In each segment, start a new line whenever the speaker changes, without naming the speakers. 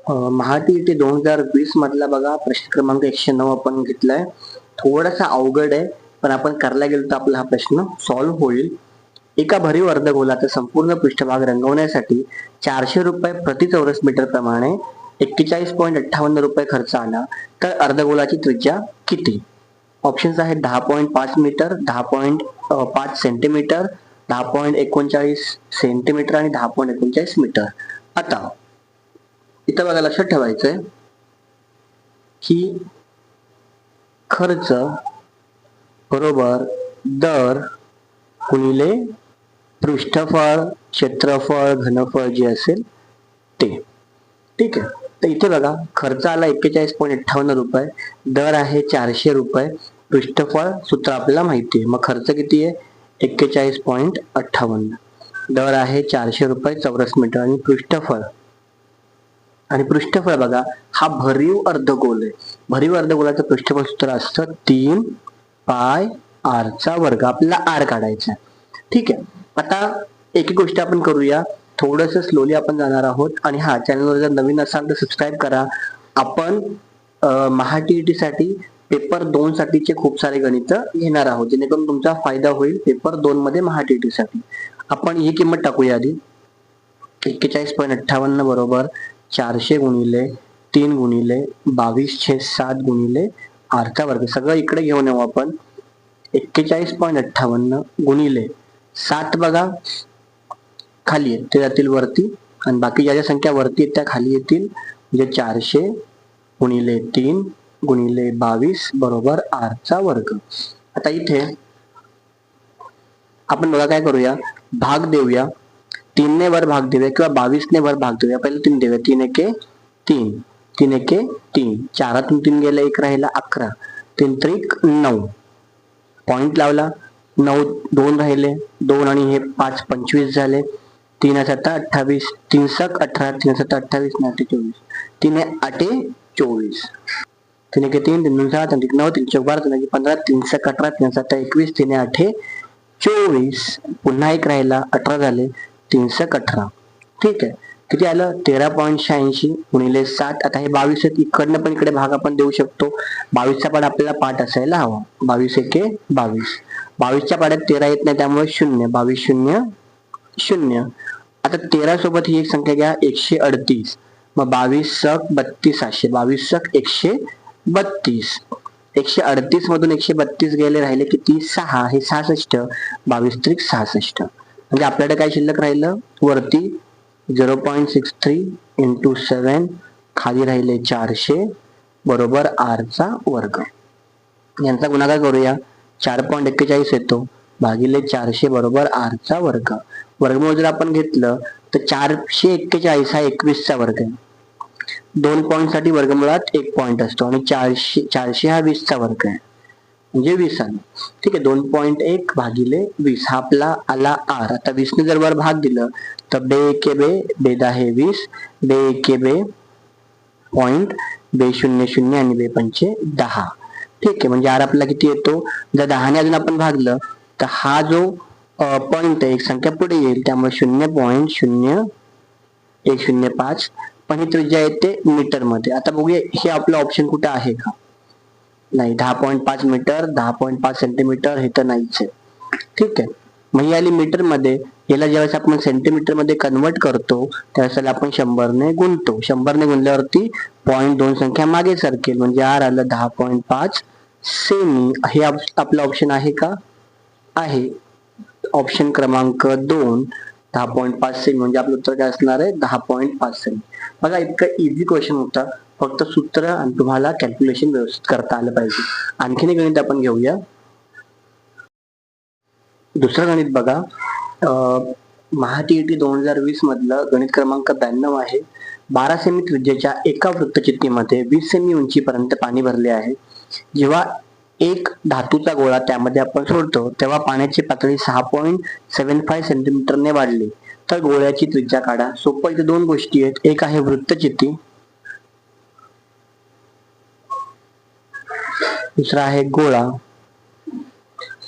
महाटीईटी 2020 मधला बघा प्रश्न क्रमांक 109 आपण घेतलाय. थोडासा अवघड आहे, पण आपण करायला गेलो तर आपला हा प्रश्न सॉल्व्ह होईल. एका भरीव अर्धगोलाचा संपूर्ण पृष्ठभाग रंगवण्यासाठी 400 रुपये प्रति चौरस मीटर प्रमाणे 41.58 रुपये खर्च आला, तर अर्धगोलाची त्रिज्या किती? ऑप्शन्स आहेत 10.5 मीटर, 10.5 सेंटीमीटर, 10.39 सेंटीमीटर आणि 10.39 मीटर. आता इथं बघा लक्षात ठेवायचंय की खर्च बरोबर दर गुणिले पृष्ठफळ, क्षेत्रफळ, घनफळ जे असेल ते. ठीक आहे, तर इथे बघा खर्च आला 41.58 रुपये, दर आहे 400 रुपये, पृष्ठफळ सूत्र आपल्याला माहिती आहे. मग खर्च किती आहे? 41.58, दर आहे 400 रुपये चौरस मीटर आणि पृष्ठफळ बघा हा भरीव अर्धगोल आहे. भरीव अर्धगोलाचं पृष्ठफळ सूत्र असतं 3 पाय r चा वर्ग. आपल्याला r काढायचा आहे. ठीक आहे, आता एक गोष्ट आपण करूया, थोडस स्लोली आपण जाणार आहोत. आणि हा चॅनलवर जर नवीन असाल तर सबस्क्राईब करा. आपण महाटीईटी साठी पेपर 2 साठीचे खूप सारे गणित घेणार आहोत, जेणेकरून तुमचा फायदा होईल पेपर 2 मध्ये महाटीईटी साठी. आपण ही किंमत टाकूया आधी. 41.58 बरोबर 400 गुणिले 3 गुणिले 22/7 गुणिले r चा वर्ग. सगळं इकडे घेऊन येऊ आपण. 41.58 गुणिले 7 बघा खाली आहेत ते जातील वरती, आणि बाकी ज्या ज्या संख्या वरती आहेत त्या खाली येतील. म्हणजे 400 गुणिले 3 गुणिले 22 बरोबर r चा वर्ग. आता इथे आपण बघा काय करूया, भाग देऊया. 3 ने वर भाग देऊया किंवा 22 ने वर भाग देऊया. पहिले 3 देऊया. 3 एके 3, 3 एके 3, 4तून 3 गेले 1 राहिला 11, 3 त्रिक 9, पॉइंट लावला. 9 2 राहिले 2 आणि हे 5 25 झाले. 3 7 28, 3 सक 18, 3 7 28, 9 24, 3 8 24, 3 एके 3, 3 2 7, 3 9, 3 चौक 12, 3 15, 3 सक 18, 3 7 21, 3 8 24, पुन्हा 1 राहिला 18 झाले. 3 सक 18. ठीक आहे, किती आलं? 13.86 गुणिले 7. आता हे 22 आहेत, इकडनं पण इकडे भाग आपण देऊ शकतो. 22चा पाढ आपल्याला पाठ असायला हवा. 22 एके 22, 22च्या पाड्यात 13 येत नाही त्यामुळे 0, 22 0 0. आता 13 सोबत ही एक संख्या घ्या 138, मग 22 सक 32 700, 22 सक 132. 138 मधून 132 गेले, राहिले किती? 6, हे 66, 22 त्रिक 66. म्हणजे आपल्याकडे काय शिल्लक राहिलं? वरती 0.63 इंटू 7, खाली राहिले 400 बरोबर r चा वर्ग. यांचा गुणाकार करूया. 4.41 येतो भागिले 400 बरोबर r चा वर्ग. वर्गमूळ जर आपण घेतलं तर 441 हा 21 चा वर्ग आहे. 2 पॉईंट साठी वर्गमुळात 1 पॉईंट असतो, आणि 400 हा 20 चा वर्ग आहे, म्हणजे 20 आला. ठीक आहे, 2.1 भागिले 20 हा आपला आला r. आता 20 ने जर वर भाग दिलं तर बे एके बे, बे 10 20, बे एके बे पॉइंट, बे 0 0 आणि बे 5 10. ठीक आहे, म्हणजे r आपला किती येतो? जर 10 ने अजून आपण भागलं तर हा जो पॉइंट आहे एक संख्या पुढे येईल, त्यामुळे 0.0105, पण ही त्रिज्या येते मीटर मध्ये. आता बघूया हे आपलं ऑप्शन कुठे आहे का? नाही. 10.5 मीटर, 10.5 सेंटीमीटर हे तर नाहीच आहे. ठीक आहे, मग ही आली मीटर मध्ये. याला ज्यावेळेस आपण सेंटीमीटर मध्ये कन्वर्ट करतो त्यावेळेस आपण 100 ने गुणतो. 100 ने गुणल्यावरती 0.2 संख्या मागे सरकेल, म्हणजे r आलं 10.5 सेमी. हे आपलं ऑप्शन आहे का? आहे. ऑप्शन क्रमांक 2 10.5 सेमी, म्हणजे आपलं उत्तर काय असणार आहे? 10.5 सेमी. बघा इतका इझी क्वेश्चन होता, फक्त सूत्र आणि तुम्हाला कॅल्क्युलेशन व्यवस्थित करता आलं पाहिजे. आणखीन एक गणित आपण घेऊया. दुसरं गणित बघा, महाटीईटी 2020 मधलं गणित क्रमांक 92 आहे. 12 सेमी त्रिज्येच्या एका वृत्तचित्तीमध्ये 20 सेमी उंचीपर्यंत पाणी भरले आहे. जेव्हा एक धातूचा गोळा त्यामध्ये आपण सोडतो तेव्हा पाण्याची पातळी 6.75 सेंटीमीटरने वाढली, तर गोळ्याची त्रिज्या काढा. सोपं. इथे 2 गोष्टी आहेत. एक आहे वृत्तचित्ती, दुसरा आहे गोळा.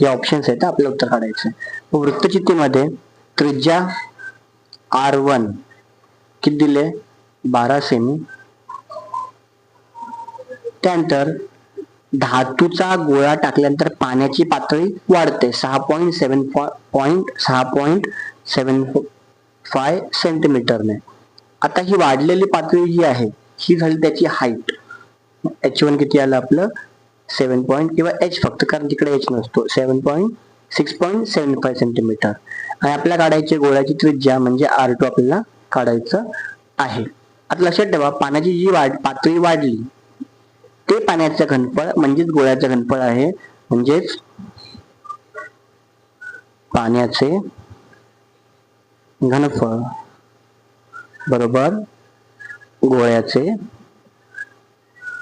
हे ऑप्शन्स आहेत, आपलं उत्तर काढायचं. वृत्तचित्तीमध्ये त्रिज्या r1 किती दिले? 12 सेमी, त्यानंतर धातूचा गोळा टाकल्यानंतर पाण्याची पातळी वाढते 6.75 सेंटीमीटरने. आता ही वाढलेली पातळी जी आहे ही झाली त्याची हाईट. H1 किती आलं आपलं 7 किंवा H फक्त, कारण तिकडे H नसतो, 6.75 सेंटीमीटर. आणि आपल्याला काढायची गोळ्याची त्रिज्या म्हणजे R2 आपल्याला काढायचं आहे. आता लक्षात ठेवा, पाण्याची जी पातळी वाढली ते पाण्याचं घनफळ म्हणजेच गोळ्याचं घनफळ आहे. म्हणजेच पाण्याचे घनफळ बरोबर गोळ्याचे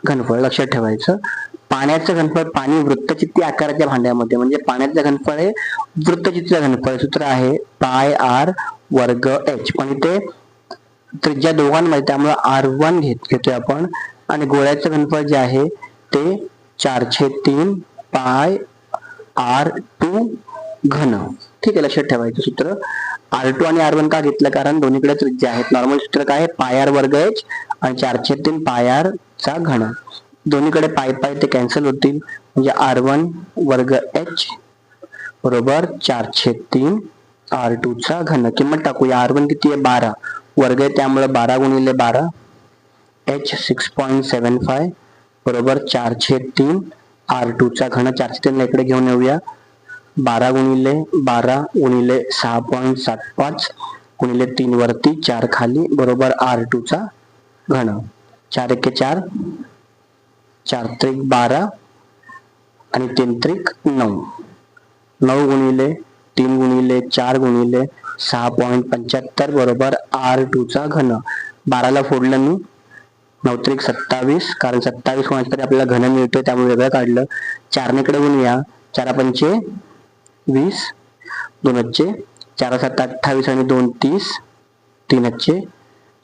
घनफळ. लक्षात ठेवायचं, पाण्याचं घनफळ, पाणी वृत्तचित्ती आकाराच्या भांड्यामध्ये, म्हणजे पाण्याचं घनफळ हे वृत्तचित्तीचं घनफळ. सूत्र आहे पाय R वर्ग H, पण इथे त्रिज्या दोघांमध्ये त्यामुळे R1 घेतोय आपण. आणि गोळ्याचं घनफळ जे आहे ते 4/3 पाय R2 घन. ठीक आहे, लक्षात ठेवायचं सूत्र. R2 आणि R1 का घेतलं, कारण दोन्हीकडे त्रिज्या आहेत. नॉर्मल सूत्र काय आहे, पाय R वर्ग H आणि 4/3 पाय R चा घन. दोन्हीकडे पाय ते कॅन्सल होतील, म्हणजे R1 वर्ग H बरोबर 4/3 R2 चा घन. किंमत टाकूया. R1 किती आहे 12, वर्ग आहे त्यामुळे 12 गुणिले 12, H 6.75 बरोबर 4/3 R2 चा घन. 4/3 इकडे घेऊन येऊया. 12 गुणिले 12 गुणिले 6.75 गुणिले 3 वरती 4 खाली बरोबर R2 चा घन. 4 एके 4, 4 त्रिक 12 आणि 3 त्रिक 9. 9 गुणिले 3 गुणिले 4 गुणिले 6.75 बरोबर R2 चा घन. 12ला फोडलं मी, 9 त्रिक 27, कारण 27 कोणाच तरी आपल्याला घन मिळतोय त्यामुळे वेगळं काढलं. 4 ने कडे गुणूया, 4 पंचे 20, 2 अच्छे 4 7 28 आणि 2 30, 3 अच्छे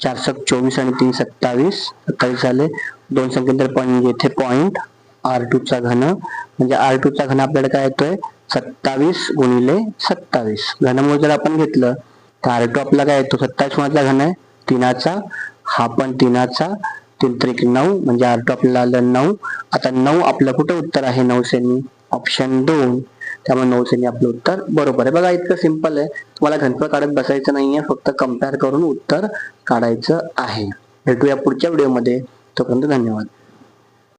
4 7 24 आणि 3 27 झाले. 2 संख्येनंतर पण येथे पॉइंट R2 चा घन, म्हणजे R2 चा घन आपल्याला काय येतोय 27 गुणिले 27. घनमूळ जर आपण घेतलं तर R2 आपला काय येतो, 27 कोणाचा घन आहे 3चा, हा पण 3चा, 3 त्रिक 9 म्हणजे R2 आपल्याला आलं 9. आता 9 आपलं कुठं उत्तर आहे 9 सेमी, ऑप्शन 2. त्यामुळे 9 सेमी आपलं उत्तर बरोबर आहे. बघा इतकं सिंपल आहे, तुम्हाला घनफळ काढत बसायचं नाहीये, फक्त कम्पेअर करून उत्तर काढायचं आहे. भेटूया पुढच्या व्हिडिओमध्ये, तोपर्यंत धन्यवाद.